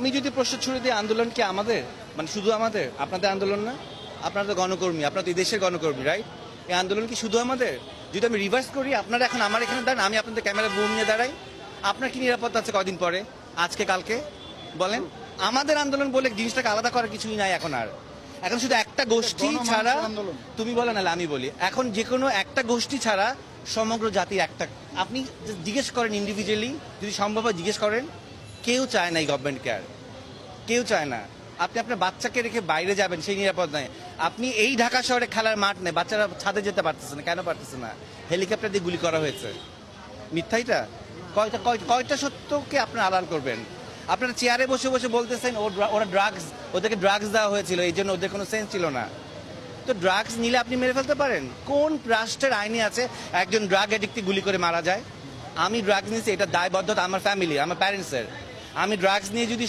আমি যদি প্রশ্ন ছুড়ে দিই, আন্দোলন কি আমাদের, মানে শুধু আমাদের? আপনাদের আন্দোলন না? আপনারা তো গণকর্মী, আপনারা তো এই দেশের গণকর্মী, রাইট? এই আন্দোলন কি শুধু আমাদের? যদি আমি রিভার্স করি, আপনারা এখন আমার এখানে দাঁড়ান, আমি আপনাদের ক্যামেরা বুম নিয়ে দাঁড়াই, আপনার কি নিরাপত্তা আছে কদিন পরে, আজকে কালকে? বলেন। আমাদের আন্দোলন বলে জিনিসটাকে আলাদা করার কিছুই নাই এখন আর। এখন শুধু একটা গোষ্ঠী ছাড়া, তুমি বলো নাহলে আমি বলি, এখন যে কোনো একটা গোষ্ঠী ছাড়া সমগ্র জাতির একটা, আপনি জিজ্ঞেস করেন ইন্ডিভিজুয়ালি, যদি সম্ভব হয় জিজ্ঞেস করেন, কেউ চায় না এই গভর্নমেন্ট কেয়ার, কেউ চায় না। আপনি আপনার বাচ্চাকে রেখে বাইরে যাবেন, সেই নিরাপদ নাই। আপনি এই ঢাকা শহরে খেলার মাঠ নেই, বাচ্চারা ছাদে যেতে পারতেছে না, কেন পারতেছে না? হেলিকপ্টার দিয়ে গুলি করা হয়েছে। মিথ্যাইটা কয়টা সত্যকে আপনারা আড়াল করবেন? আপনারা চেয়ারে বসে বসে বলতেছেন ওরা ড্রাগস, ওদেরকে ড্রাগস দেওয়া হয়েছিল, এই জন্য ওদের কোনো সেন্স ছিল না। তো ড্রাগস নিলে আপনি মেরে ফেলতে পারেন? কোন রাষ্ট্রের আইনে আছে একজন ড্রাগ অ্যাডিক্টকে গুলি করে মারা যায়? আমি ড্রাগস নিয়েছি, এটা দায়বদ্ধতা আমার ফ্যামিলি, আমার প্যারেন্টসের। আমি ড্রাগস নিয়ে যদি